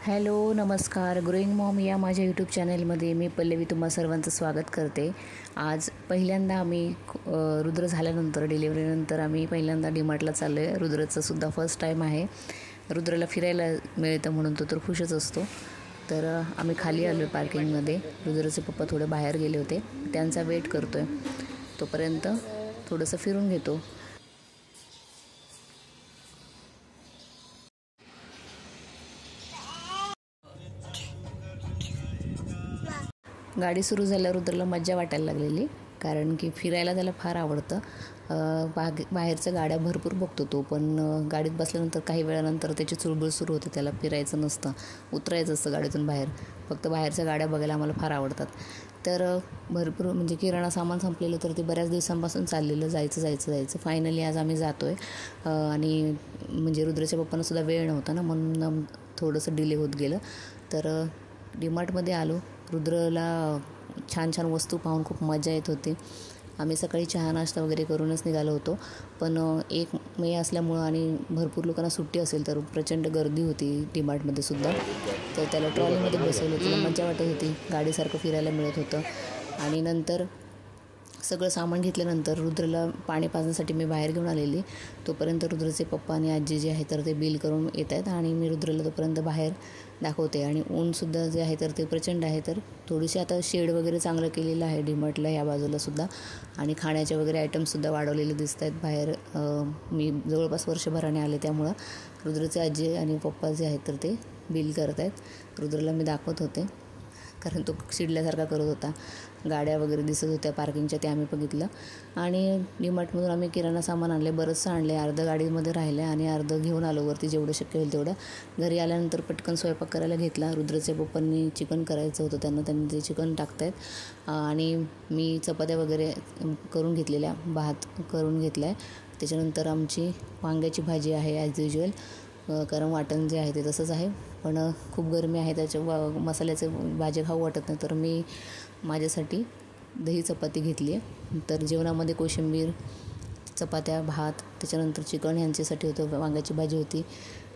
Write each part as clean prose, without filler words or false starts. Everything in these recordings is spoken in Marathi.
हॅलो नमस्कार, ग्रोईंग मॉम या माझ्या यूट्यूब चॅनलमध्ये मी पल्लवी तुम्हा सर्वांचं स्वागत करते। आज पहिल्यांदा आम्ही रुद्र झाल्यानंतर डिलिव्हरीनंतर आम्ही पहिल्यांदा डीमार्टला चाललो आहे। रुद्रचं सुद्धा फर्स्ट टाईम आहे। रुद्रला फिरायला मिळतं म्हणून तो तर खुशच असतो। तर आम्ही खाली आलो आहे पार्किंगमध्ये। रुद्रचे पप्पा थोडे बाहेर गेले होते, त्यांचा वेट करतो आहे। तोपर्यंत थोडंसं फिरून घेतो। गाडी सुरू झाल्यावर रुद्रला मज्जा वाटायला लागलेली, कारण की फिरायला त्याला फार आवडतं। बाहेरच्या गाड्या भरपूर बघतो तो, पण गाडीत बसल्यानंतर काही वेळानंतर त्याची चुळबुळ सुरू होते। त्याला फिरायचं नसतं, उतरायचं असतं गाडीतून बाहेर। फक्त बाहेरच्या गाड्या बघायला आम्हाला फार आवडतात। तर भरपूर म्हणजे किराणा सामान संपलेलं, तर ते बऱ्याच दिवसांपासून चाललेलं जायचं फायनली आज आम्ही जातो आहे। आणि म्हणजे रुद्रच्या पप्पांना सुद्धा वेळ नव्हता ना, म्हणून थोडंसं डिले होत गेलं। तर डीमार्टमध्ये आलो। रुद्रला छान छान वस्तू पाहून खूप मजा येत होती। आम्ही सकाळी चहा नाश्ता वगैरे करूनच निघालो होतो, पण 1 मे असल्यामुळं आणि भरपूर लोकांना सुट्टी असेल तर प्रचंड गर्दी होती डीमार्टमध्ये सुद्धा। तर त्याला ट्रॉलीमध्ये बसवलं, त्याला मजा वाटत होती, गाडीसारखं फिरायला मिळत होतं। आणि नंतर सगळं सामान घेतल्यानंतर रुद्रला पाणी पाजण्यासाठी मी बाहेर घेऊन आलेली। तोपर्यंत रुद्रचे पप्पा आणि आजी जे आहे तर ते बिल करून येत आहेत, आणि मी रुद्रला तोपर्यंत बाहेर दाखवते। आणि ऊनसुद्धा जे आहे तर ते प्रचंड आहे। तर थोडीशी आता शेड वगैरे चांगलं केलेलं आहे डीमार्टला ह्या बाजूलासुद्धा, आणि खाण्याचे वगैरे आयटम्ससुद्धा वाढवलेले दिसत आहेत बाहेर। मी जवळपास वर्षभराने आले, त्यामुळं रुद्रचे आजी आणि पप्पा जे आहेत तर ते बिल करत आहेत। रुद्रला मी दाखवत होते, कारण तो चिडल्यासारखा करत होता। गाड्या वगैरे दिसत होत्या पार्किंगच्या, ते आम्ही बघितलं। आणि डीमार्टमधून आम्ही किराणा सामान आणले, बरंचसं आणले। अर्धं गाडीमध्ये राहिलं आणि अर्धं घेऊन आलो वरती, जेवढं शक्य होईल तेवढं। घरी आल्यानंतर पटकन स्वयंपाक करायला घेतला। रुद्रच्या पप्पांनी चिकन करायचं होतं त्यांनी ते चिकन टाकतायत। आणि मी चपात्या वगैरे करून घेतलेल्या, भात करून घेतला आहे। त्याच्यानंतर आमची वांग्याची भाजी आहे ॲज युज्युअल, कारण वाटण जे आहे ते तसंच आहे। पण खूप गरमी आहे, त्याच्या मसाल्याचे भाजी खाऊ वाटत नाही, तर मी माझ्यासाठी दही चपाती घेतली आहे। तर जेवणामध्ये कोशिंबीर, चपात्या, भात, त्याच्यानंतर चिकन ह्यांच्यासाठी होतं, वांग्याची भाजी होती,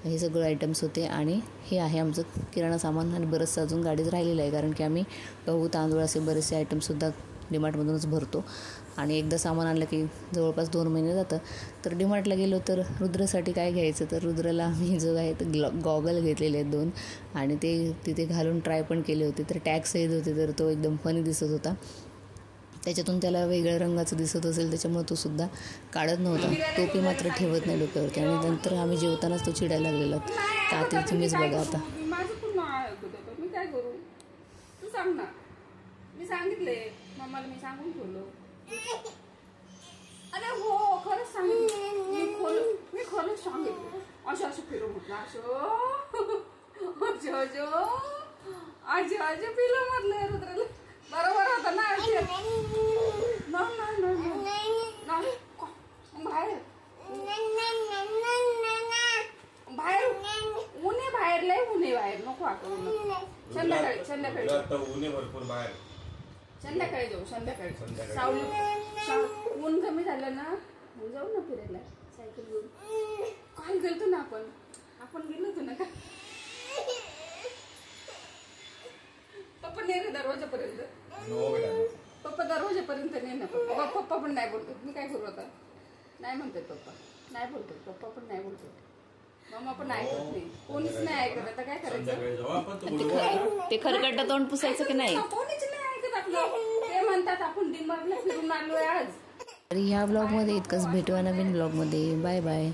हे सगळं आयटम्स होते। आणि हे आहे आमचं किराणा सामान। आणि बरंचसं अजून गाडीत राहिलेलं आहे, कारण की आम्ही गहू तांदूळ असे बरेचसे आयटम्ससुद्धा डीमार्टमधूनच भरतो। आणि एकदा सामान आणलं की जवळपास 2 महिने जातं। तर डीमार्टला गेलो तर रुद्रसाठी काय घ्यायचं, तर रुद्रला मी जो आहे तर गॉगल घेतलेले आहेत 2, आणि ते तिथे घालून ट्राय पण केले होते। तर टॅग्स येत होते, तर तो एकदम फनी दिसत होता। त्याच्यातून त्याला वेगळ्या रंगाचं दिसत असेल, त्याच्यामुळे तो सुद्धा काढत नव्हता। टोपी मात्र ठेवत नाही डोक्यावरती। आणि नंतर आम्ही जेवतानाच तो चिडायला लागलेला, का ते तुम्हीच बघा आता। मी काय करू, तू सांग ना। मी सांगितले मम्माला, मी सांगून ठेवलो। अरे हो, खरंच सांगितलं मी खरंच सांगितलं। असं फिरू म्हटलं, असं पिलं म्हटलं रुद्रला। बरोबर होतं ना? बाहेर ऊन बाहेर लय ऊन बाहेर, नको वाटत। संध्याकाळी भरपूर बाहेर, संध्याकाळी जाऊ, संध्याकाळी सावली ऊन कमी झालं ना, जाऊ ना फिरायला सायकल घेऊन। काय गेलतो ना आपण गेलो होतो ना का? पप्पा नाही रे दरवाजापर्यंत, पप्पा दरवाजापर्यंत नाही ना। पप्पा पण नाही बोलतात, मी काय करू आता? नाही म्हणतात पप्पा, नाही बोलतात पप्पा, पण नाही बोलतात मम्मा, पण ऐकत नाही, कोणीच नाही ऐकत। आता काय करायचं? ते खरकट तोंड पुसायचं की नाही? कोणीच नाही ऐकत आपलं। ते म्हणतात आपण डीमार्टला फिरून आलोय आज। तर ह्या ब्लॉगमध्ये इतकंच, भेटूया नवीन ब्लॉगमध्ये। Bye bye.